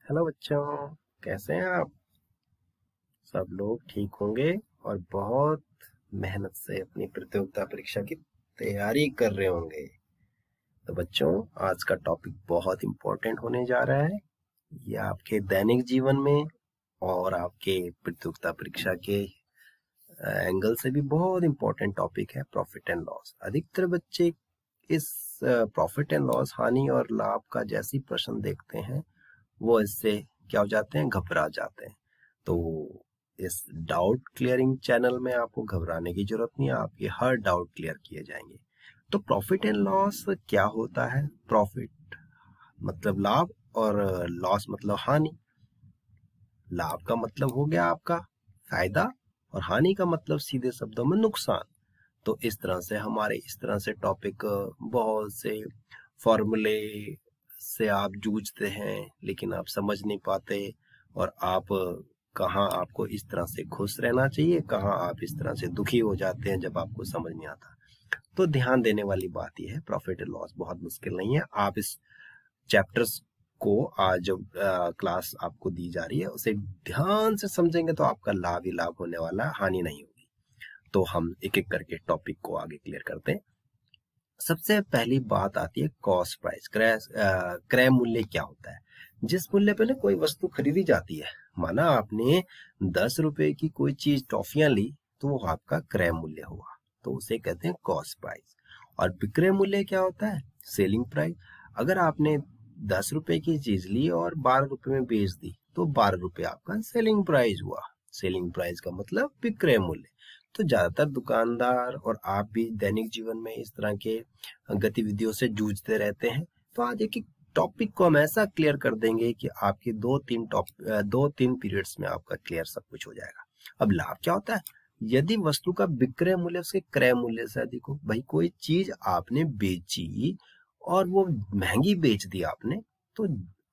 Hello बच्चों, कैसे हैं आप? सब लोग ठीक होंगे और बहुत मेहनत से अपनी प्रतियोगिता परीक्षा की तैयारी कर रहे होंगे। तो बच्चों, आज का टॉपिक बहुत इम्पोर्टेंट होने जा रहा है। ये आपके दैनिक जीवन में और आपके प्रतियोगिता परीक्षा के एंगल से भी बहुत इम्पोर्टेंट टॉपिक है, प्रॉफिट एंड लॉस। अधिकतर बच्चे इस प्रॉफिट एंड लॉस, हानि और लाभ का जैसी प्रश्न देखते हैं वो इससे क्या हो जाते हैं, घबरा जाते हैं। तो इस डाउट क्लियरिंग चैनल में आपको घबराने की जरूरत नहीं है, आपके हर डाउट क्लियर किए जाएंगे। तो प्रॉफिट एंड लॉस क्या होता है? प्रॉफिट मतलब लाभ और लॉस मतलब हानि। लाभ का मतलब हो गया आपका फायदा और हानि का मतलब सीधे शब्दों में नुकसान। तो इस तरह से हमारे इस तरह से टॉपिक बहुत से फॉर्मूले से आप जूझते हैं लेकिन आप समझ नहीं पाते, और आप कहाँ आपको इस तरह से खुश रहना चाहिए, कहाँ आप इस तरह से दुखी हो जाते हैं जब आपको समझ नहीं आता। तो ध्यान देने वाली बात यह है, प्रॉफिट एंड लॉस बहुत मुश्किल नहीं है। आप इस चैप्टर्स को आज जो क्लास आपको दी जा रही है उसे ध्यान से समझेंगे तो आपका लाभ ही लाभ होने वाला है, हानि नहीं होगी। तो हम एक एक करके टॉपिक को आगे क्लियर करते हैं। सबसे पहली बात आती है कॉस्ट प्राइस, क्रय मूल्य क्या होता है? जिस मूल्य पे ना कोई वस्तु खरीदी जाती है, माना आपने 10 रुपए की कोई चीज टॉफियां ली तो वो आपका क्रय मूल्य हुआ, तो उसे कहते हैं कॉस्ट प्राइस। और विक्रय मूल्य क्या होता है? Selling price. अगर आपने 10 रुपए की चीज ली और 12 रुपए में बेच दी तो 12 रुपए आपका सेलिंग प्राइस हुआ। सेलिंग प्राइस का मतलब विक्रय मूल्य। तो ज्यादातर दुकानदार और आप भी दैनिक जीवन में इस तरह के गतिविधियों से जूझते रहते हैं। तो आज एक एक टॉपिक को हम ऐसा क्लियर कर देंगे कि आपके दो तीन पीरियड्स में आपका क्लियर सब कुछ हो जाएगा। अब लाभ क्या होता है? यदि वस्तु का विक्रय मूल्य उसके क्रय मूल्य से अधिक हो। भाई कोई चीज आपने बेची और वो महंगी बेच दी आपने, तो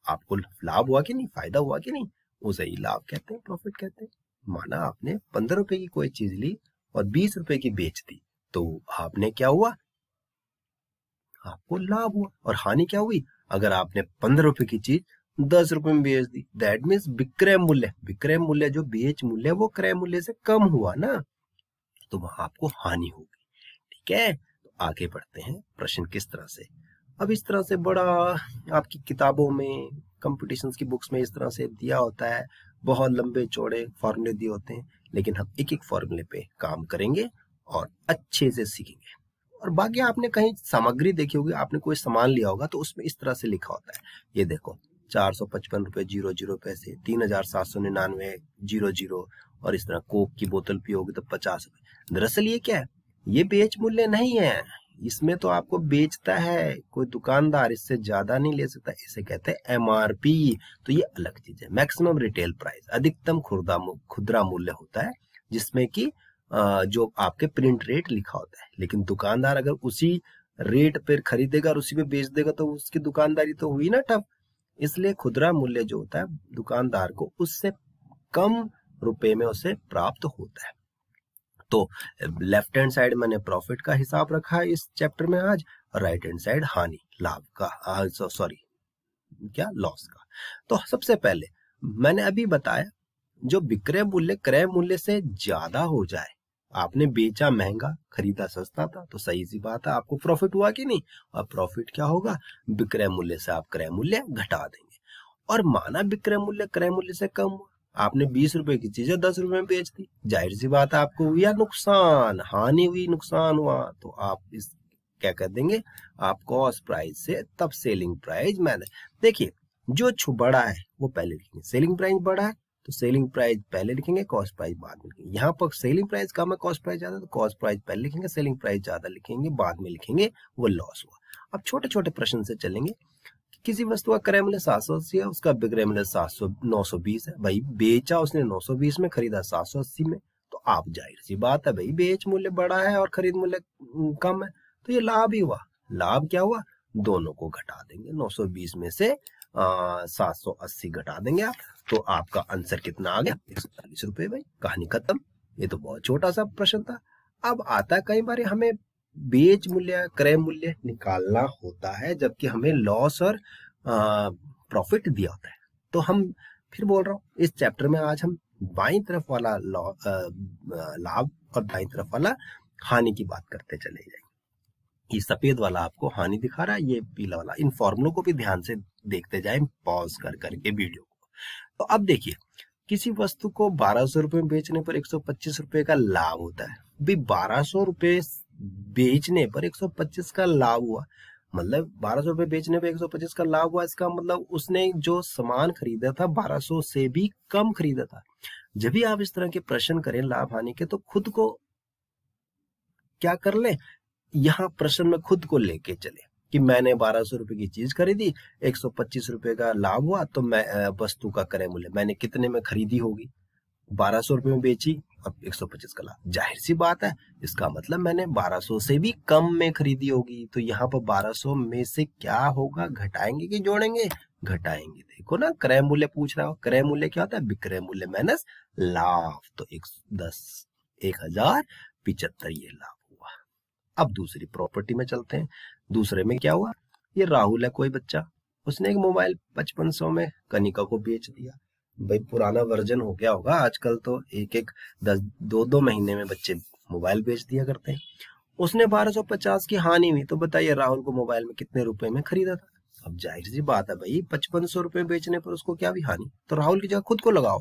आपको लाभ हुआ कि नहीं, फायदा हुआ कि नहीं? उसे ही लाभ कहते हैं, प्रॉफिट कहते हैं। माना आपने 15 रुपए की कोई चीज ली और 20 रुपए की बेच दी, तो आपने क्या हुआ? आपको लाभ हुआ। और हानि क्या हुई? अगर आपने 15 रुपए की चीज 10 रुपए में बेच दी, दैट मीन्स विक्रय मूल्य जो बेच मूल्य वो क्रय मूल्य से कम हुआ ना, तो वहां आपको हानि होगी। ठीक है, तो आगे बढ़ते हैं। प्रश्न किस तरह से? अब इस तरह से बड़ा आपकी किताबों में, कंपटीशंस की बुक्स में इस तरह से दिया होता है, बहुत लंबे चौड़े फॉर्मूले दिए होते हैं, लेकिन हम एक एक फॉर्मूले पे काम करेंगे और अच्छे से सीखेंगे। और बाकी आपने कहीं सामग्री देखी होगी, आपने कोई सामान लिया होगा तो उसमें इस तरह से लिखा होता है, ये देखो 455 रुपए 00 पैसे, 3799 00, और इस तरह कोक की बोतल पियोगे तो 50 रुपए। दरअसल ये क्या है? ये बेच मूल्य नहीं है, इसमें तो आपको बेचता है कोई दुकानदार, इससे ज्यादा नहीं ले सकता, इसे कहते हैं एमआरपी। तो ये अलग चीज है। मैक्सिमम रिटेल प्राइस, अधिकतम खुदरा मूल्य होता है, जिसमें कि जो आपके प्रिंट रेट लिखा होता है। लेकिन दुकानदार अगर उसी रेट पर खरीदेगा और उसी पे बेच देगा तो उसकी दुकानदारी तो हुई ना ठप। इसलिए खुदरा मूल्य जो होता है दुकानदार को उससे कम रुपए में उसे प्राप्त होता है। तो लेफ्ट हैंड साइड मैंने प्रॉफिट का हिसाब रखा है इस चैप्टर में आज, और राइट हैंड साइड हानि, लाभ का, सॉरी क्या, लॉस का। तो सबसे पहले मैंने अभी बताया, जो विक्रय मूल्य क्रय मूल्य से ज्यादा हो जाए, आपने बेचा महंगा खरीदा सस्ता था, तो सही सी बात है आपको प्रॉफिट हुआ कि नहीं? और प्रॉफिट क्या होगा? विक्रय मूल्य से आप क्रय मूल्य घटा देंगे। और माना विक्रय मूल्य क्रय मूल्य से कम हुआ, आपने 20 रुपए की चीज 10 रुपए में बेच दी, जाहिर सी बात है आपको हुआ नुकसान, हानि हुई, नुकसान हुआ। तो आप इस क्या कर देंगे? आप कॉस्ट प्राइस से तब सेलिंग प्राइस मैंने, देखिए जो बड़ा है वो पहले लिखेंगे, सेलिंग प्राइस बड़ा है तो सेलिंग प्राइस पहले लिखेंगे, कॉस्ट प्राइस बाद में लिखेंगे। यहाँ पर सेलिंग प्राइस कम है, कॉस्ट प्राइस ज्यादा, तो कॉस्ट प्राइस पहले लिखेंगे, सेलिंग प्राइस ज्यादा लिखेंगे, बाद में लिखेंगे वो लॉस हुआ। अब छोटे छोटे प्रश्न से चलेंगे। किसी वस्तु का क्रय मूल्य 780 है, उसका विक्रय मूल्य 920 है। भाई बेचा उसने 920 में, खरीदा 780 में, तो आप जाहिर सी बात है भाई बेच मूल्य बड़ा है और खरीद मूल्य कम है, तो ये लाभ ही हुआ। लाभ क्या हुआ? दोनों को घटा देंगे, 920 में से 780 घटा देंगे आप, तो आपका आंसर कितना आ गया? 140 रुपए। भाई कहानी खत्म। ये तो बहुत छोटा सा प्रश्न था। अब आता है कई बार हमें बेच मूल्य क्रय मूल्य निकालना होता है, जबकि हमें लॉस और प्रॉफिट दिया होता है। तो हम फिर बोल रहा हूँ, इस चैप्टर में आज हम बाईं तरफ वाला लाभ और दाईं तरफ वाला हानि की बात करते चले जाएंगे। ये सफेद वाला आपको हानि दिखा रहा है, ये पीला वाला। इन फॉर्मूलों को भी ध्यान से देखते जाएं पॉज कर करके वीडियो को। तो अब देखिए, किसी वस्तु को 1200 रुपए में बेचने पर 125 रुपए का लाभ होता है। भाई 1200 रुपए बेचने पर 125 का लाभ हुआ, मतलब 1200 रुपए बेचने पे 125 का लाभ हुआ। इसका मतलब उसने जो सामान खरीदा था 1200 से भी कम खरीदा था। जब भी आप इस तरह के प्रश्न करें लाभ हानि के, तो खुद को क्या कर ले, यहाँ प्रश्न में खुद को लेके चले कि मैंने 1200 रुपए की चीज खरीदी, 125 रुपए का लाभ हुआ, तो मैं वस्तु का क्रय मूल्य मैंने कितने में खरीदी होगी, 1200 रुपए में बेची, अब 125 का लाभ। जाहिर सी बात है, इसका मतलब मैंने 1200 से भी कम में खरीदी होगी। तो यहाँ पर 1200 में से क्या होगा, घटाएंगे कि जोड़ेंगे, घटाएंगे। देखो ना, क्रय मूल्य पूछ रहा हो, क्रय मूल्य क्या होता है, विक्रय मूल्य माइनस लाभ। तो 1075 ये लाभ हुआ। अब दूसरी प्रॉपर्टी में चलते हैं। दूसरे में क्या हुआ, ये राहुल है कोई बच्चा, उसने एक मोबाइल 5500 में कनिका को बेच दिया। भाई पुराना वर्जन हो गया होगा, आजकल तो एक 2 महीने में बच्चे मोबाइल बेच दिया करते हैं। उसने 1250 की हानि हुई। तो बताइए राहुल को मोबाइल में कितने रुपए में खरीदा था। अब जाहिर सी बात है भाई, 5500 रुपए बेचने पर उसको क्या भी हानि। तो राहुल की जगह खुद को लगाओ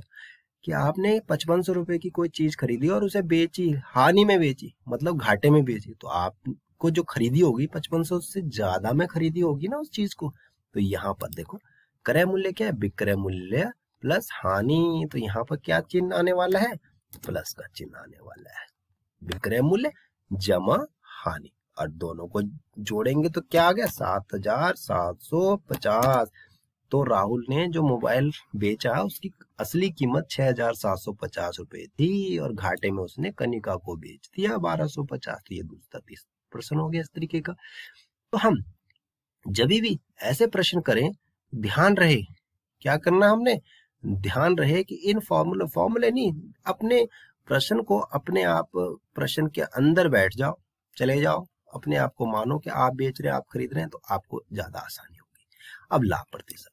कि आपने 5500 रुपए की कोई चीज खरीदी और उसे बेची, हानि में बेची, मतलब घाटे में बेची। तो आपको जो खरीदी होगी 5500 से ज्यादा में खरीदी होगी ना उस चीज को। तो यहाँ पर देखो, क्रय मूल्य क्या है, विक्रय मूल्य प्लस हानि। तो यहाँ पर क्या चिन्ह आने वाला है, प्लस का चिन्ह आने वाला है। विक्रय मूल्य जमा हानि, और दोनों को जोड़ेंगे तो क्या आ गया, 7750। तो राहुल ने जो मोबाइल बेचा उसकी असली कीमत 6750 रुपए थी, और घाटे में उसने कनिका को बेच दिया 1250। तो ये दूसरा तीसरा प्रश्न हो गया इस तरीके का। तो हम जब भी ऐसे प्रश्न करें, ध्यान रहे क्या करना, हमने ध्यान रहे कि इन फॉर्मूले नहीं, अपने प्रश्न को अपने आप प्रश्न के अंदर बैठ जाओ, चले जाओ, अपने आप को मानो कि आप बेच रहे हैं, आप खरीद रहे हैं, तो आपको ज्यादा आसानी होगी। अब लाभ प्रतिशत।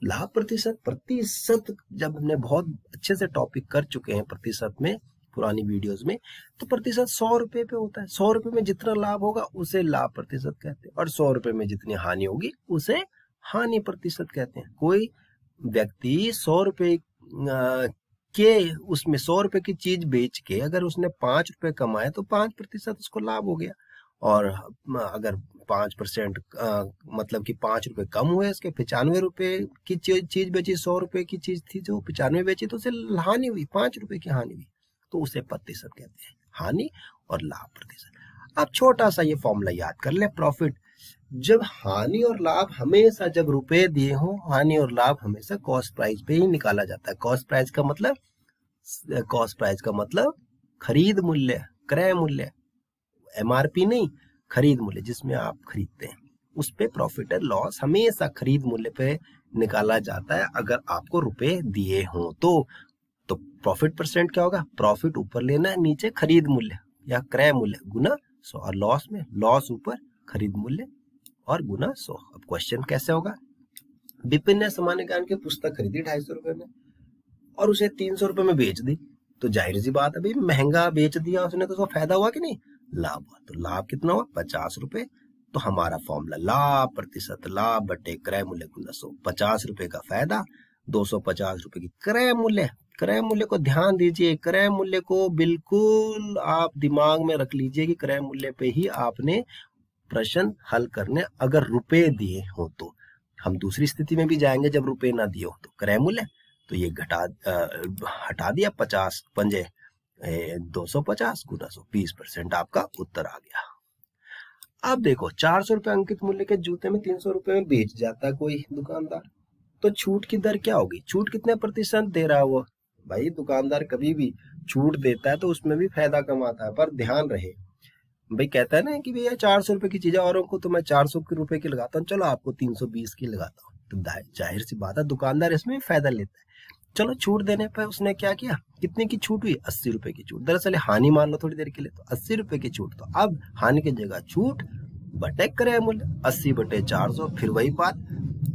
लाभ प्रतिशत जब हमने बहुत अच्छे से टॉपिक कर चुके हैं प्रतिशत में पुरानी वीडियोस में, तो प्रतिशत 100 रुपए पे होता है। 100 रुपए में जितना लाभ होगा उसे लाभ प्रतिशत कहते हैं, और 100 रुपए में जितनी हानि होगी उसे हानि प्रतिशत कहते हैं। कोई व्यक्ति 100 रुपए के उसमें 100 रुपए की चीज बेच के अगर उसने 5 रुपए कमाए तो 5% उसको लाभ हो गया। और अगर 5% मतलब कि 5 रुपए कम हुए, उसके 95 रुपए की चीज बेची, 100 रुपए की चीज थी जो 95 बेची, तो उसे हानि हुई, 5 रुपए की हानि हुई, तो उसे प्रतिशत कहते हैं, हानि और लाभ प्रतिशत। अब छोटा सा ये फॉर्मूला याद कर ले, प्रॉफिट। जब हानि और लाभ हमेशा, जब रुपए दिए हो, हानि और लाभ हमेशा कॉस्ट प्राइस पे ही निकाला जाता है। कॉस्ट प्राइस का मतलब खरीद मूल्य, क्रय मूल्य, एमआरपी नहीं, खरीद मूल्य जिसमें आप खरीदते हैं, उस पे प्रॉफिट एंड लॉस हमेशा खरीद मूल्य पे निकाला जाता है अगर आपको रुपए दिए हो तो प्रॉफिट परसेंट क्या होगा, प्रॉफिट ऊपर लेना है, नीचे खरीद मूल्य या क्रय मूल्य गुना 100, और लॉस में लॉस ऊपर खरीद मूल्य और गुना 100। अब क्वेश्चन कैसे होगा, विपिन ने सामान्य ज्ञान की पुस्तक खरीदी 250 रुपए में और उसे 300 रुपए में बेच दी। तो जाहिर सी बात है भाई, महंगा बेच दिया उसने तो उसको फायदा हुआ कि नहीं, लाभ हुआ। तो लाभ कितना हुआ, 50 रुपए। तो हमारा फॉर्मूला लाभ प्रतिशत लाभ बटे क्रय मूल्य गुना 100। 50 रुपए का फायदा, 250 रुपए की क्रय मूल्य। क्रय मूल्य को ध्यान दीजिए, क्रय मूल्य को बिल्कुल आप दिमाग में रख लीजिए कि क्रय मूल्य पे ही आपने प्रश्न हल करने, अगर रुपए दिए हो तो। हम दूसरी स्थिति में भी जाएंगे जब रुपए ना दिए हो तो क्रय मूल्य, तो ये हटा दिया 50 पंजे 250 गुना 100, 20% आपका उत्तर आ गया। अब देखो 400 रुपए अंकित मूल्य के जूते में 300 रुपए में बेच जाता है कोई दुकानदार, तो छूट की दर क्या होगी, छूट कितने प्रतिशत दे रहा है वो। भाई दुकानदार कभी भी छूट देता है तो उसमें भी फायदा कमाता है, पर ध्यान रहे भाई, कहता है ना कि भैया 400 रुपए की चीज है, औरों को तो मैं 400 रुपए की लगाता हूँ, चलो आपको 320 की लगाता हूँ। तो जाहिर सी बात है दुकानदार इसमें भी फायदा लेता है। चलो छूट देने पर उसने क्या किया, कितने की छूट हुई, 80 रुपए की छूट। दरअसल हानि मान लो थोड़ी देर के लिए, तो 80 रुपए की छूट। तो अब हानि की जगह छूट बटे क्रय मूल्य 80 बटे 400, फिर वही बात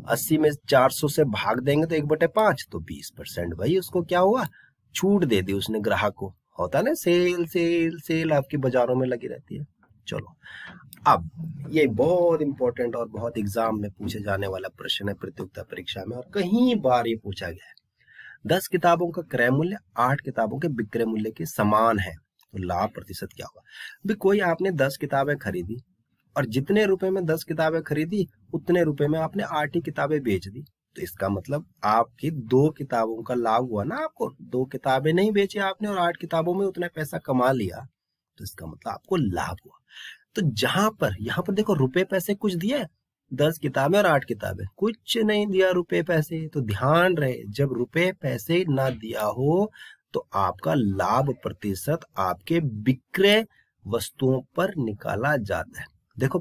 80 में 400 से भाग देंगे तो 1/5, तो 20% भाई उसको क्या हुआ, छूट दे दी उसने ग्राहक को। होता ना सेल सेल सेल आपकी बाजारों में लगी रहती है। चलो अब ये बहुत इंपॉर्टेंट और बहुत एग्जाम में पूछे जाने वाला प्रश्न है प्रतियोगिता परीक्षा में, और कई बार ये पूछा गया है। 10 किताबों का क्रय मूल्य 8 किताबों के विक्रय मूल्य के समान है, तो लाभ प्रतिशत क्या होगा। भी कोई आपने 10 किताबें खरीदी और जितने रुपए में 10 किताबें खरीदी उतने रुपए में आपने 8 ही किताबें बेच दी, तो इसका मतलब आपकी 2 किताबों का लाभ हुआ ना। आपको 2 किताबें नहीं बेची आपने और 8 किताबों में उतना पैसा कमा लिया, तो इसका मतलब आपको लाभ हुआ। तो जहां पर यहाँ पर देखो रुपए पैसे कुछ दिए, 10 किताबें और 8 किताबें, कुछ नहीं दिया रुपए पैसे। तो ध्यान रहे जब रुपए पैसे ना दिया हो तो आपका लाभ प्रतिशत आपके विक्रय वस्तुओं पर निकाला जाता है। देखो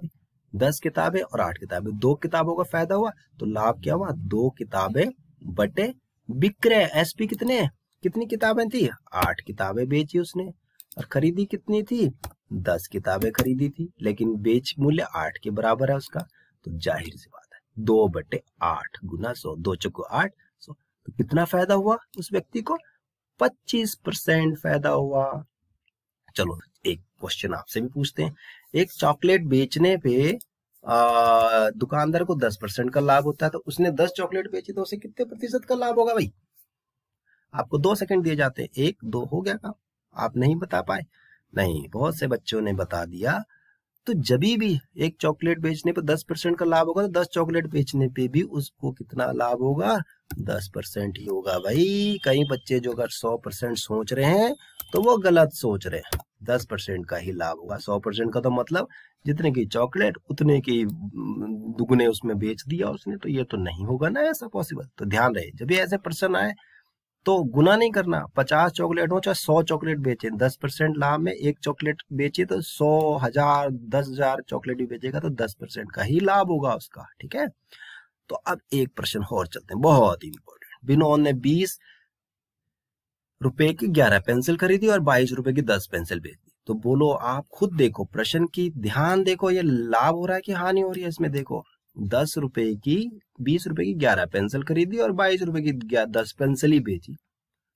10 किताबें और 8 किताबें, 2 किताबों का फायदा हुआ तो लाभ क्या हुआ, 2 किताबें बटे विक्रय। एसपी कितनी किताबें थी, 8 किताबें बेची उसने, और खरीदी कितनी थी, 10 किताबें खरीदी थी, लेकिन बेच मूल्य 8 के बराबर है उसका, तो जाहिर सी बात है 2/8 गुना 100, 2 चौको 8, 100। तो कितना फायदा हुआ उस व्यक्ति को, 25% फायदा हुआ। चलो एक क्वेश्चन आपसे भी पूछते हैं। एक चॉकलेट बेचने पे दुकानदार को 10% का लाभ होता है, तो उसने 10 चॉकलेट बेची तो उसे कितने प्रतिशत का लाभ होगा भाई। आपको 2 सेकंड दिए जाते हैं, 1 2 हो गया काम। आप नहीं बता पाए, नहीं बहुत से बच्चों ने बता दिया। तो जब भी एक चॉकलेट बेचने पर 10% का लाभ होगा तो 10 चॉकलेट बेचने पे भी उसको कितना लाभ होगा, 10% ही होगा भाई। कई बच्चे जो अगर 100% सोच रहे हैं तो वो गलत सोच रहे हैं, 10% का ही लाभ होगा। 100% का तो मतलब जितने की चॉकलेट उतने की दुगने उसमें बेच दिया उसने, तो ये तो नहीं होगा ना ऐसा पॉसिबल। तो ध्यान रहे जब भी ऐसे प्रश्न आए तो गुना नहीं करना, 50 चॉकलेट हो चाहे 100 चॉकलेट बेचे, 10% लाभ में एक चॉकलेट बेचे तो 100 1000 10,000 चॉकलेट भी बेचेगा तो 10% का ही लाभ होगा उसका। ठीक है, तो अब एक प्रश्न और चलते हैं, बहुत इंपॉर्टेंट। विनोद ने 20 रुपए की 11 पेंसिल खरीदी और 22 रुपए की 10 पेंसिल बेच दी। तो बोलो आप खुद देखो प्रश्न की, ध्यान देखो ये लाभ हो रहा है कि हानि हो रही है इसमें। देखो 10 रुपए की 20 रुपए की 11 पेंसिल खरीदी और 22 रुपए की 10 पेंसिल ही बेची।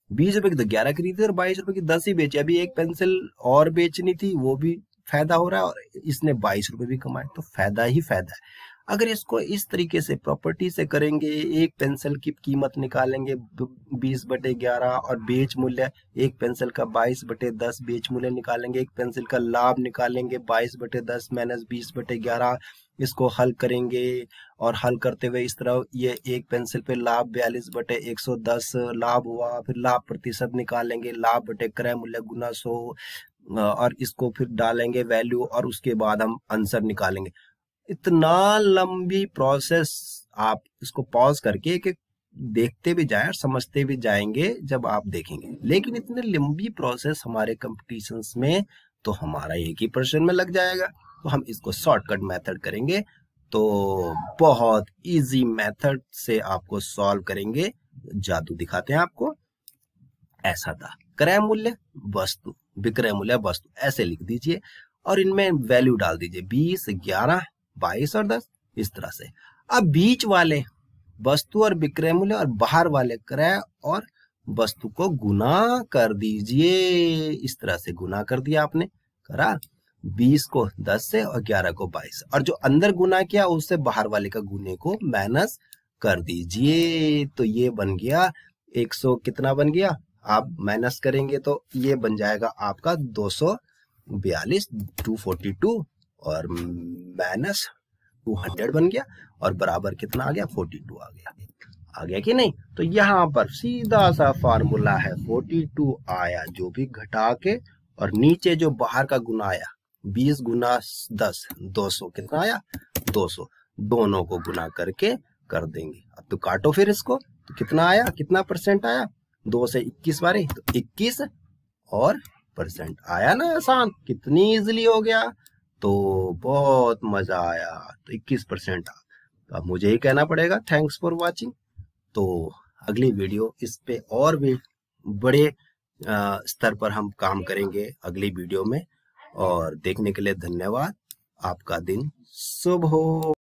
20 रुपए की तो 11 खरीदी और 22 रुपए की 10 ही बेची। अभी एक पेंसिल और बेचनी थी, वो भी फायदा हो रहा है, और इसने 22 रुपए भी कमाए, तो फायदा ही फायदा है। अगर इसको इस तरीके से प्रॉपर्टी से करेंगे, एक पेंसिल की कीमत निकालेंगे 20/11 और बेच मूल्य एक पेंसिल का 22/10 बेच मूल्य निकालेंगे, एक पेंसिल का लाभ निकालेंगे 22/10 माइनस 20/11, इसको हल करेंगे और हल करते हुए इस तरह ये एक पेंसिल पे लाभ 42/110 लाभ हुआ। फिर लाभ प्रतिशत निकालेंगे, लाभ बटे क्रय मूल्य गुना 100, और इसको फिर डालेंगे वैल्यू और उसके बाद हम आंसर निकालेंगे। इतना लंबी प्रोसेस आप इसको पॉज करके एक देखते भी जाए और समझते भी जाएंगे जब आप देखेंगे, लेकिन इतनी लंबी प्रोसेस हमारे कंपटीशंस में तो हमारा एक ही प्रश्न में लग जाएगा। तो हम इसको शॉर्टकट मेथड करेंगे, तो बहुत इजी मेथड से आपको सॉल्व करेंगे। जादू दिखाते हैं आपको। ऐसा था, क्रय मूल्य वस्तु, विक्रय मूल्य वस्तु, ऐसे लिख दीजिए और इनमें वैल्यू डाल दीजिए 20 11 22 और 10 इस तरह से। अब बीच वाले वस्तु और विक्रय मूल्य और बाहर वाले क्रय और वस्तु को गुना कर दीजिए। इस तरह से गुना कर दिया आपने, करा 20 को 10 से और 11 को 22, और जो अंदर गुना किया उससे बाहर वाले का गुने को माइनस कर दीजिए। तो ये बन गया 100, कितना बन गया, आप माइनस करेंगे तो ये बन जाएगा आपका 242 242 और माइनस 200 बन गया, और बराबर कितना आ गया 42 आ गया कि नहीं। तो यहाँ पर सीधा सा फार्मूला है, 42 आया जो भी घटा के, और नीचे जो बाहर का गुना आया 20 गुना 10 200, कितना आया 200, दोनों को गुना करके कर देंगे। अब तो काटो फिर इसको, तो कितना आया, कितना परसेंट आया, 2 से 21 बारे तो 21 और परसेंट आया ना। आसान, कितनी इजीली हो गया, तो बहुत मजा आया। तो 21% तो अब मुझे ही कहना पड़ेगा थैंक्स फॉर वाचिंग। तो अगली वीडियो इस पे और भी बड़े स्तर पर हम काम करेंगे अगली वीडियो में, और देखने के लिए धन्यवाद। आपका दिन शुभ हो।